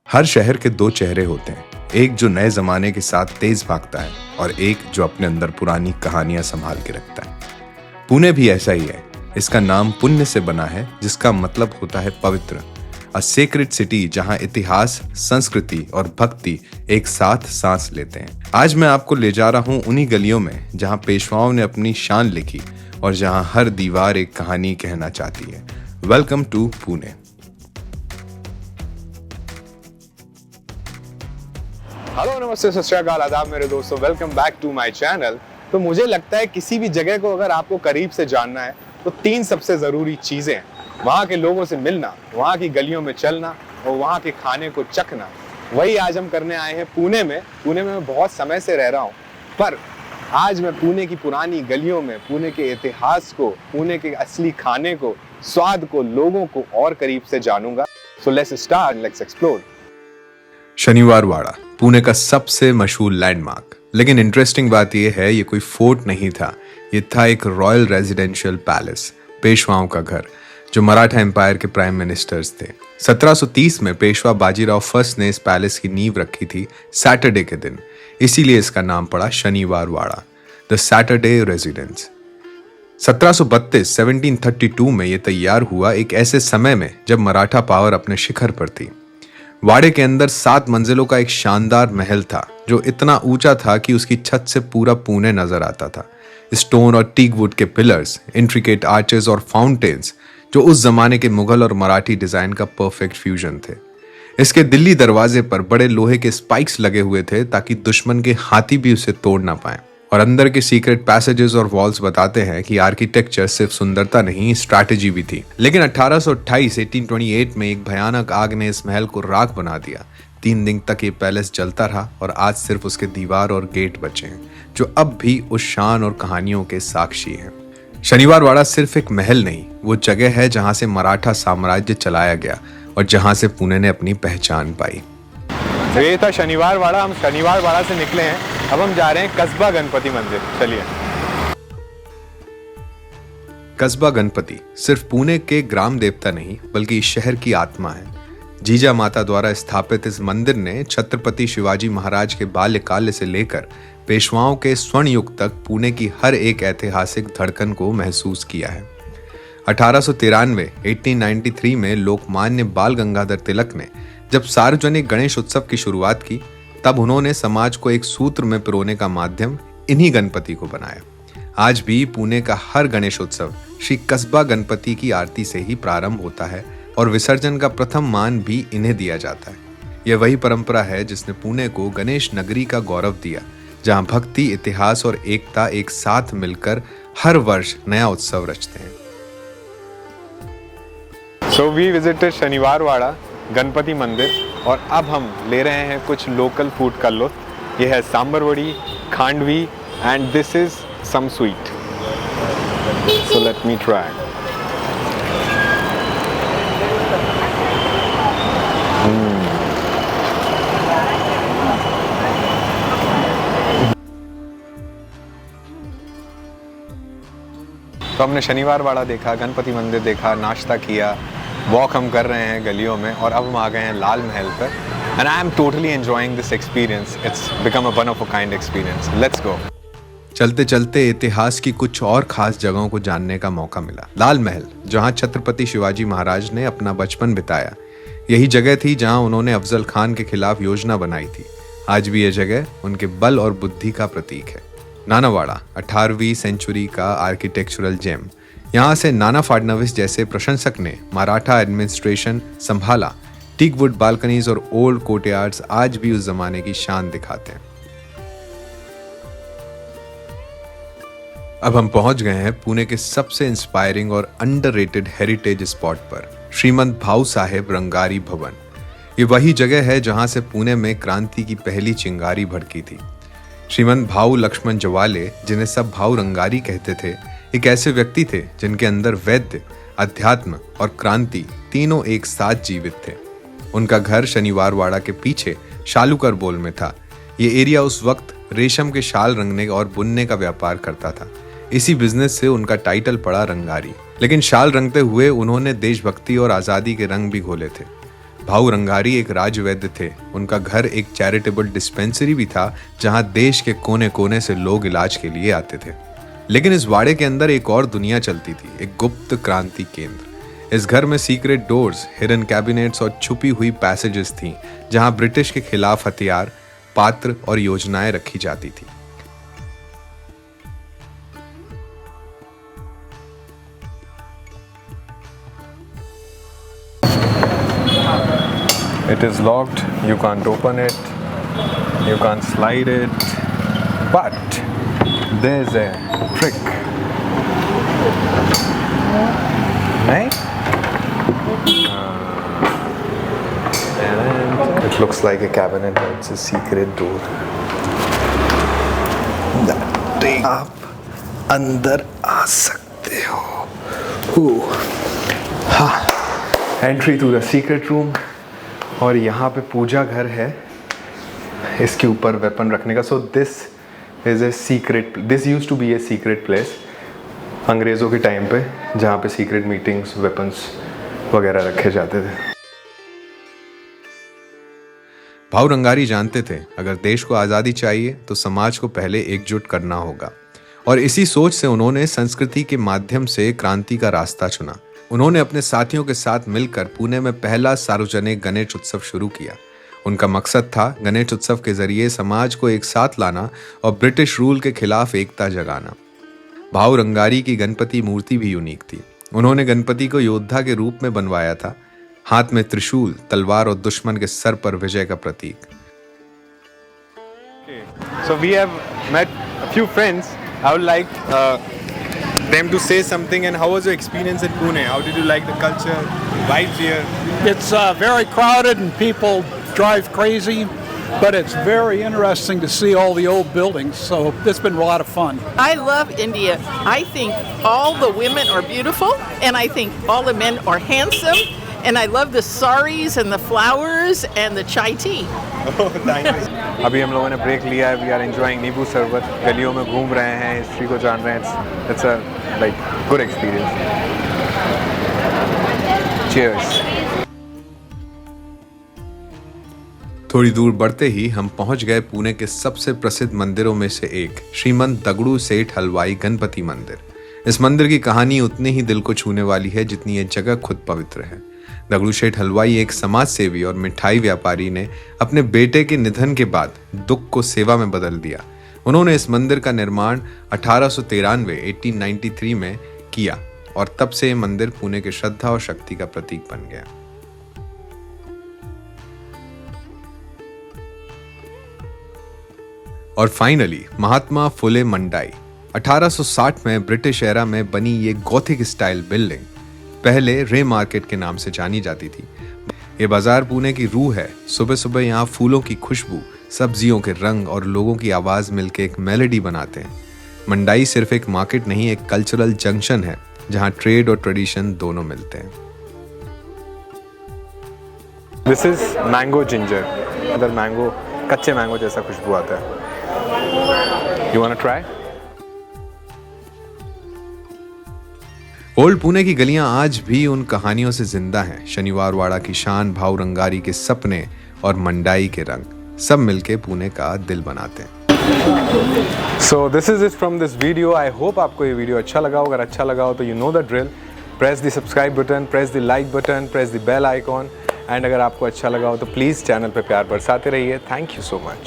हर शहर के दो चेहरे होते हैं, एक जो नए जमाने के साथ तेज भागता है और एक जो अपने अंदर पुरानी कहानियां संभाल के रखता है। पुणे भी ऐसा ही है। इसका नाम पुण्य से बना है, जिसका मतलब होता है पवित्र, अ सेक्रेड सिटी, जहां इतिहास, संस्कृति और भक्ति एक साथ सांस लेते हैं। आज मैं आपको ले जा रहा हूं उन्हीं गलियों में जहां पेशवाओं ने अपनी शान लिखी और जहां हर दीवार एक कहानी कहना चाहती है। Welcome to Pune. हेलो, नमस्ते, सत श्री अकाल, आदाब मेरे दोस्तों, welcome back to my channel. तो मुझे लगता है किसी भी जगह को अगर आपको करीब से जानना है तो तीन सबसे ज़रूरी चीज़ें हैं। वहाँ के लोगों से मिलना, वहाँ की गलियों में चलना और वहाँ के खाने को चखना। वही आज हम करने आए हैं पुणे में। पुणे में मैं बहुत समय से रह रहा हूँ, पर आज मैं पुणे की पुरानी गलियों में पुणे के इतिहास को, पुणे के असली खाने को, स्वाद को, लोगों को और करीब से जानूंगा। So let's start, let's explore. Shaniwar Wada Pune का सबसे मशहूर लैंडमार्क। लेकिन इंटरेस्टिंग बात यह है, ये कोई फोर्ट नहीं था, ये था एक रॉयल रेजिडेंशियल पैलेस, पेशवाओं का घर, जो मराठा एम्पायर के प्राइम मिनिस्टर्स थे। 1730 में पेशवा बाजीराव फर्स्ट ने इस पैलेस की नींव रखी थी सैटरडे के दिन, इसीलिए इसका नाम पड़ा शनिवार वाड़ा, द सैटरडे रेजिडेंस। 1732 में यह तैयार हुआ, एक ऐसे समय में जब मराठा पावर अपने शिखर पर थी। वाड़े के अंदर 7 मंजिलों का एक शानदार महल था, जो इतना ऊंचा था कि उसकी छत से पूरा पुणे नजर आता था। स्टोन और टीक वुड के पिलर्स, इंट्रिकेट आर्चेस और फाउंटेन्स, जो उस जमाने के मुगल और मराठी डिजाइन का परफेक्ट फ्यूजन थे। इसके दिल्ली दरवाजे पर बड़े लोहे के स्पाइक्स लगे हुए थे ताकि दुश्मन के हाथी भी उसे तोड़ ना पाए। और अंदर के सीक्रेट पैसेजेस और वॉल्स बताते हैं कि आर्किटेक्चर सिर्फ सुंदरता नहीं, स्ट्रैटेजी भी थी। लेकिन 1828 में एक भयानक आग ने इस महल को राख बना दिया। 3 दिन तक ये पैलेस जलता रहा और आज सिर्फ उसके दीवार और गेट बचे हैं, जो अब भी उस शान और कहानियों के साक्षी हैं। शनिवार वाड़ा सिर्फ एक महल नहीं, वो जगह है जहां से मराठा साम्राज्य चलाया गया और जहां से पुणे ने अपनी पहचान पाई। तो ये था शनिवार वाड़ा। हम शनिवार वाड़ा से निकले हैं, अब हम जा रहे हैं कस्बा गणपति मंदिर। चलिए। कस्बा गणपति सिर्फ पुणे के ग्राम देवता नहीं, बल्कि इस शहर की आत्मा है। जीजा माता द्वारा स्थापित इस मंदिर ने छत्रपति शिवाजी महाराज के बाल्यकाल से लेकर पेशवाओं के स्वर्ण युग तक पुणे की हर एक ऐतिहासिक धड़कन को महसूस किया है। 1893 में लोकमान्य बाल गंगाधर तिलक ने जब सार्वजनिक गणेश उत्सव की शुरुआत की, तब उन्होंने समाज को एक सूत्र में पिरोने का माध्यम इन्हीं गणपति को बनाया। आज भी पुणे का हर गणेश उत्सव श्री कस्बा गणपति की आरती से ही प्रारंभ होता है और विसर्जन का प्रथम मान भी इन्हें दिया जाता है। यह वही परंपरा है जिसने पुणे को गणेश नगरी का गौरव दिया, जहां भक्ति, इतिहास और एकता एक साथ मिलकर हर वर्ष नया उत्सव रचते हैं। सो वी विजिटेड शनिवार वाड़ा गणपति मंदिर और अब हम ले रहे हैं कुछ लोकल फूड का लुत्फ। ये है sambar vadi, khandvi and this is some sweet. So let me try. तो हमने शनिवार वाड़ा देखा, गणपति मंदिर देखा, नाश्ता किया, वॉक हम कर रहे हैं गलियों में और अब हम आ गए हैं लाल महल पर। And I am totally enjoying this experience. It's become a one of a kind experience. Let's go. चलते चलते इतिहास की कुछ और खास जगहों को जानने का मौका मिला। लाल महल, जहां छत्रपति शिवाजी महाराज ने अपना बचपन बिताया, यही जगह थी जहां उन्होंने अफजल खान के खिलाफ योजना बनाई थी। आज भी यह जगह उनके बल और बुद्धि का प्रतीक है। नानावाड़ा 18वीं सेंचुरी का आर्किटेक्चरल जेम। यहाँ से नाना फडणवीस जैसे प्रशंसक ने मराठा एडमिनिस्ट्रेशन संभाला। टीक वुड बालकनीज और ओल्ड कोर्टयार्ड्स आज भी उस जमाने की शान दिखाते हैं। अब हम पहुंच गए हैं पुणे के सबसे इंस्पायरिंग और अंडररेटेड हेरिटेज स्पॉट पर, श्रीमंत भाऊ साहेब रंगारी भवन। ये वही जगह है जहां से पुणे में क्रांति की पहली चिंगारी भड़की थी। श्रीमंत भाऊ लक्ष्मण जवाले, जिन्हें सब भाऊ रंगारी कहते थे, एक ऐसे व्यक्ति थे जिनके अंदर वैद्य, अध्यात्म और क्रांति तीनों एक साथ जीवित थे। उनका घर शनिवार वाड़ा के पीछे शालूकर बोल में था। ये एरिया उस वक्त रेशम के शाल रंगने और बुनने का व्यापार करता था। इसी बिजनेस से उनका टाइटल पड़ा रंगारी। लेकिन शाल रंगते हुए उन्होंने देशभक्ति और आजादी के रंग भी घोले थे। भाऊ रंगारी एक राजवैद्य थे। उनका घर एक चैरिटेबल डिस्पेंसरी भी था जहां देश के कोने कोने से लोग इलाज के लिए आते थे। लेकिन इस वाड़े के अंदर एक और दुनिया चलती थी, एक गुप्त क्रांति केंद्र। इस घर में सीक्रेट डोर्स, हिडन कैबिनेट्स और छुपी हुई पैसेजेस थीं जहां ब्रिटिश के खिलाफ हथियार, पात्र और योजनाएं रखी जाती थी। It is locked, you can't open it, you can't slide it, but there's a trick. Right? And it looks like a cabinet, but it's a secret door. आप अंदर आ सकते हो। हाँ, entry to the secret room. और यहाँ पे पूजा घर है, इसके ऊपर वेपन रखने का। So this is a secret, this use to be a secret place अंग्रेज़ों के टाइम पे, जहाँ पे सीक्रेट मीटिंग्स, वेपन्स वगैरह रखे जाते थे। भाऊ रंगारी जानते थे अगर देश को आज़ादी चाहिए तो समाज को पहले एकजुट करना होगा, और इसी सोच से उन्होंने संस्कृति के माध्यम से क्रांति का रास्ता चुना। उन्होंने अपने साथियों के साथ मिलकर पुणे में पहला सार्वजनिक गणेश उत्सव शुरू किया। उनका मकसद था गणेश उत्सव के जरिए समाज को एक साथ लाना और ब्रिटिश रूल के खिलाफ एकता जगाना। भाऊ रंगारी की गणपति मूर्ति भी यूनिक थी। उन्होंने गणपति को योद्धा के रूप में बनवाया था, हाथ में त्रिशूल, तलवार और दुश्मन के सर पर विजय का प्रतीक। So we have met a few friends. I would like them to say something. And how was your experience in Pune? How did you like the culture, vibes here? It's very crowded and people drive crazy, but it's very interesting to see all the old buildings. So it's been a lot of fun. I love India. I think all the women are beautiful, and I think all the men are handsome, and I love the saris and the flowers and the chai tea. Oh, thank you. अभी हम लोगों ने break लिया है। We are enjoying नींबू शरबत, गलियों में घूम रहे हैं, हिस्ट्री को जान रहे हैं। It's a like good experience. Cheers. थोड़ी दूर बढ़ते ही हम पहुंच गए पुणे के सबसे प्रसिद्ध मंदिरों में से एक, श्रीमंत दगड़ू सेठ हलवाई गणपति मंदिर। इस मंदिर की कहानी उतनी ही दिल को छूने वाली है जितनी ये जगह खुद पवित्र है। दगड़ू सेठ हलवाई एक समाज सेवी और मिठाई व्यापारी ने अपने बेटे के निधन के बाद दुख को सेवा में बदल दिया। उन्होंने इस मंदिर का निर्माण 1893 में किया और तब से ये मंदिर पुणे की श्रद्धा और शक्ति का प्रतीक बन गया। और फाइनली महात्मा फुले मंडाई। 1860 में ब्रिटिश एरा में बनी ये गॉथिक स्टाइल बिल्डिंग पहले रे मार्केट के नाम से जानी जाती थी। ये बाजार पुणे की रूह है। सुबह सुबह यहाँ फूलों की खुशबू, सब्जियों के रंग और लोगों की आवाज मिलकर एक मेलोडी बनाते हैं। मंडाई सिर्फ एक मार्केट नहीं, एक कल्चरल जंक्शन है जहाँ ट्रेड और ट्रेडिशन दोनों मिलते हैं। This is mango ginger. अंदर मैंगो, कच्चे मैंगो जैसा खुशबू आता है। You wanna try? Old Pune की गलियां आज भी उन कहानियों से जिंदा हैं। शनिवार वाड़ा की शान, भाऊ रंगारी के सपने और मंडाई के रंग सब मिलके पुणे का दिल बनाते हैं। So this is it from this video. I hope आपको ये वीडियो अच्छा लगा हो। अगर अच्छा लगा हो तो you know the drill. Press the subscribe button, press the like button, press the bell icon. And अगर आपको अच्छा लगा हो तो प्लीज़ चैनल पे प्यार बरसाते रहिए। Thank you so much.